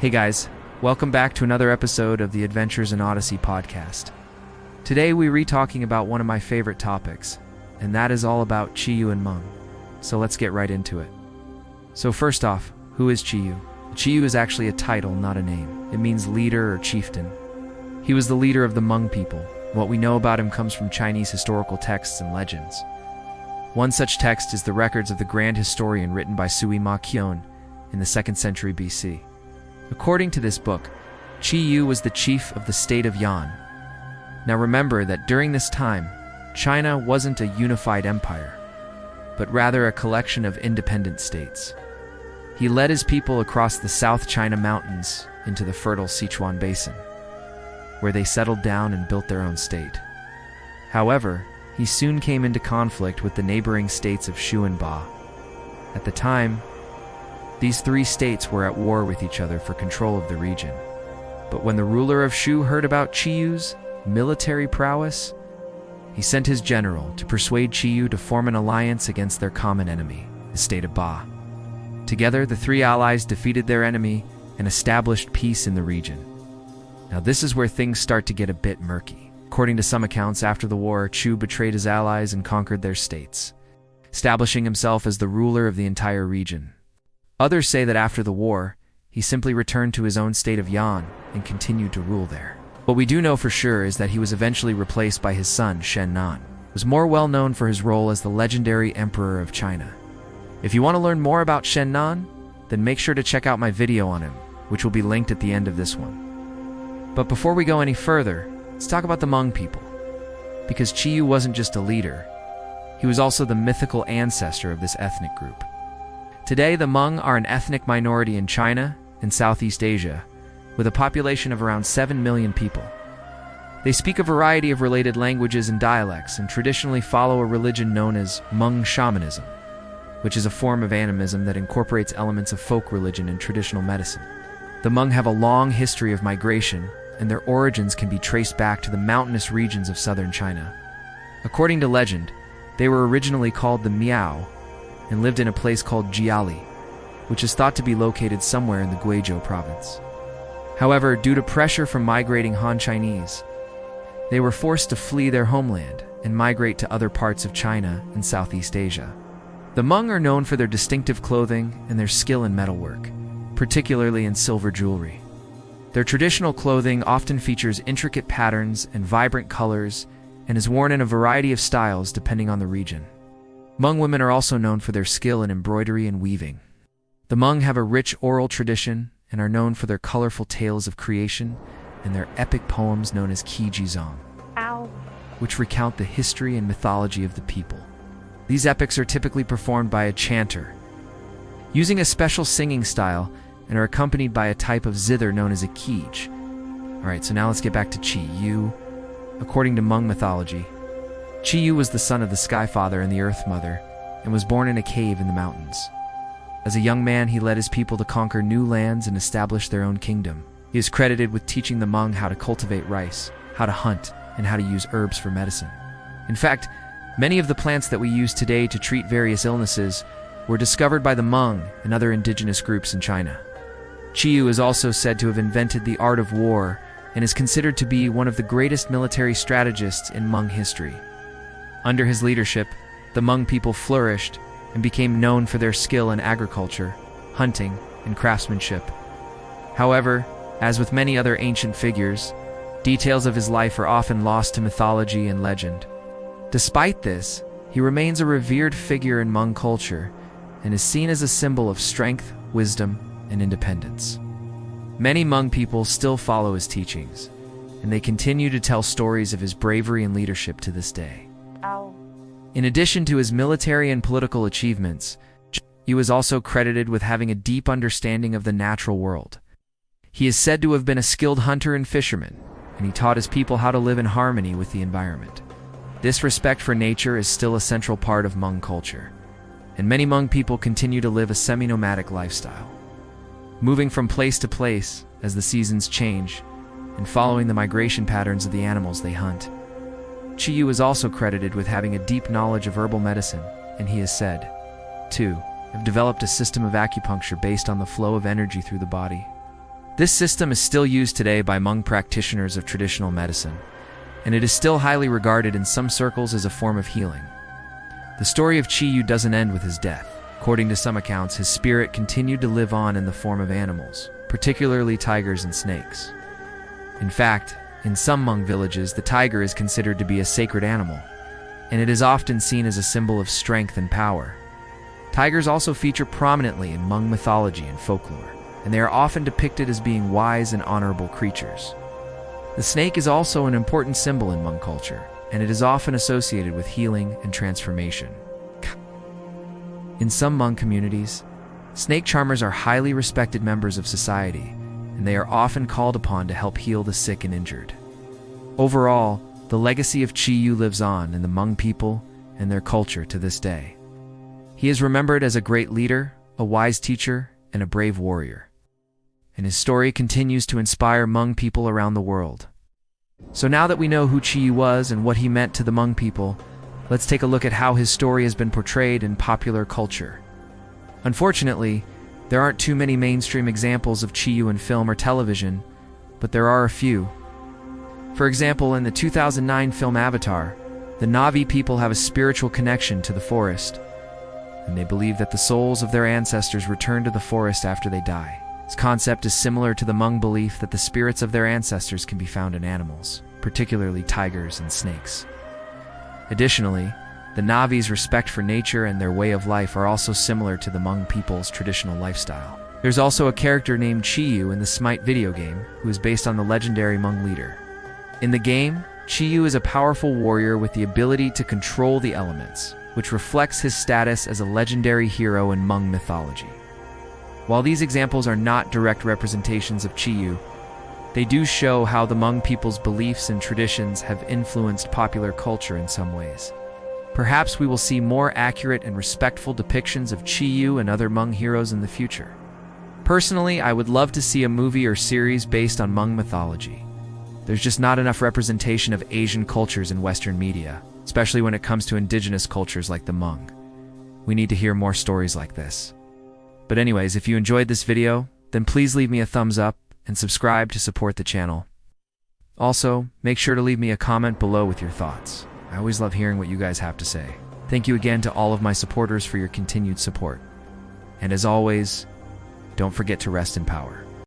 Hey guys, welcome back to another episode of the Adventures in Odyssey podcast. Today we're talking about one of my favorite topics, and that is all about Txiv and Hmong. So let's get right into it. So first off, who is Txiv? Txiv is actually a title, not a name. It means leader or chieftain. He was the leader of the Hmong people. What we know about him comes from Chinese historical texts and legends. One such text is the records of the Grand Historian written by Sui Ma Qian in the 2nd century BC. According to this book, Txiv was the chief of the state of Yan. Now remember that during this time, China wasn't a unified empire, but rather a collection of independent states. He led his people across the South China Mountains into the fertile Sichuan Basin, where they settled down and built their own state. However, he soon came into conflict with the neighboring states of Shu and Ba. At the time, these three states were at war with each other for control of the region. But when the ruler of Shu heard about Txiv's military prowess, he sent his general to persuade Txiv to form an alliance against their common enemy, the state of Ba. Together, the three allies defeated their enemy and established peace in the region. Now this is where things start to get a bit murky. According to some accounts, after the war, Txiv betrayed his allies and conquered their states, establishing himself as the ruler of the entire region. Others say that after the war, he simply returned to his own state of Yan and continued to rule there. What we do know for sure is that he was eventually replaced by his son, Shen Nan, who was more well known for his role as the legendary emperor of China. If you want to learn more about Shen Nan, then make sure to check out my video on him, which will be linked at the end of this one. But before we go any further, let's talk about the Hmong people. Because Txiv wasn't just a leader, he was also the mythical ancestor of this ethnic group. Today, the Hmong are an ethnic minority in China and Southeast Asia, with a population of around 7 million people. They speak a variety of related languages and dialects and traditionally follow a religion known as Hmong shamanism, which is a form of animism that incorporates elements of folk religion and traditional medicine. The Hmong have a long history of migration, and their origins can be traced back to the mountainous regions of southern China. According to legend, they were originally called the Miao and lived in a place called Jiali, which is thought to be located somewhere in the Guizhou province. However, due to pressure from migrating Han Chinese, they were forced to flee their homeland and migrate to other parts of China and Southeast Asia. The Hmong are known for their distinctive clothing and their skill in metalwork, particularly in silver jewelry. Their traditional clothing often features intricate patterns and vibrant colors and is worn in a variety of styles depending on the region. Hmong women are also known for their skill in embroidery and weaving. The Hmong have a rich oral tradition and are known for their colorful tales of creation and their epic poems known as Qijizong, which recount the history and mythology of the people. These epics are typically performed by a chanter, using a special singing style, and are accompanied by a type of zither known as a kij. Alright, so now let's get back to Txiv. According to Hmong mythology, Txiv was the son of the Sky Father and the Earth Mother, and was born in a cave in the mountains. As a young man, he led his people to conquer new lands and establish their own kingdom. He is credited with teaching the Hmong how to cultivate rice, how to hunt, and how to use herbs for medicine. In fact, many of the plants that we use today to treat various illnesses were discovered by the Hmong and other indigenous groups in China. Txiv is also said to have invented the art of war and is considered to be one of the greatest military strategists in Hmong history. Under his leadership, the Hmong people flourished and became known for their skill in agriculture, hunting, and craftsmanship. However, as with many other ancient figures, details of his life are often lost to mythology and legend. Despite this, he remains a revered figure in Hmong culture and is seen as a symbol of strength, wisdom, and independence. Many Hmong people still follow his teachings, and they continue to tell stories of his bravery and leadership to this day. In addition to his military and political achievements, he was also credited with having a deep understanding of the natural world. He is said to have been a skilled hunter and fisherman, and he taught his people how to live in harmony with the environment. This respect for nature is still a central part of Hmong culture, and many Hmong people continue to live a semi-nomadic lifestyle, moving from place to place as the seasons change and following the migration patterns of the animals they hunt. Txiv is also credited with having a deep knowledge of herbal medicine, and he is said to have developed a system of acupuncture based on the flow of energy through the body. This system is still used today by Hmong practitioners of traditional medicine, and it is still highly regarded in some circles as a form of healing. The story of Txiv doesn't end with his death. According to some accounts, his spirit continued to live on in the form of animals, particularly tigers and snakes. In fact, in some Hmong villages, the tiger is considered to be a sacred animal, and it is often seen as a symbol of strength and power. Tigers also feature prominently in Hmong mythology and folklore, and they are often depicted as being wise and honorable creatures. The snake is also an important symbol in Hmong culture, and it is often associated with healing and transformation. In some Hmong communities, snake charmers are highly respected members of society, and they are often called upon to help heal the sick and injured. Overall, the legacy of Txiv lives on in the Hmong people and their culture to this day. He is remembered as a great leader, a wise teacher, and a brave warrior. And his story continues to inspire Hmong people around the world. So now that we know who Txiv was and what he meant to the Hmong people, let's take a look at how his story has been portrayed in popular culture. Unfortunately, there aren't too many mainstream examples of Txiv in film or television, but there are a few. For example, in the 2009 film Avatar, the Na'vi people have a spiritual connection to the forest, and they believe that the souls of their ancestors return to the forest after they die. This concept is similar to the Hmong belief that the spirits of their ancestors can be found in animals, particularly tigers and snakes. Additionally, the Na'vi's respect for nature and their way of life are also similar to the Hmong people's traditional lifestyle. There's also a character named Txiv in the Smite video game, who is based on the legendary Hmong leader. In the game, Txiv is a powerful warrior with the ability to control the elements, which reflects his status as a legendary hero in Hmong mythology. While these examples are not direct representations of Txiv, they do show how the Hmong people's beliefs and traditions have influenced popular culture in some ways. Perhaps we will see more accurate and respectful depictions of Txiv and other Hmong heroes in the future. Personally, I would love to see a movie or series based on Hmong mythology. There's just not enough representation of Asian cultures in Western media, especially when it comes to indigenous cultures like the Hmong. We need to hear more stories like this. But anyways, if you enjoyed this video, then please leave me a thumbs up and subscribe to support the channel. Also, make sure to leave me a comment below with your thoughts. I always love hearing what you guys have to say. Thank you again to all of my supporters for your continued support. And as always, don't forget to rest in power.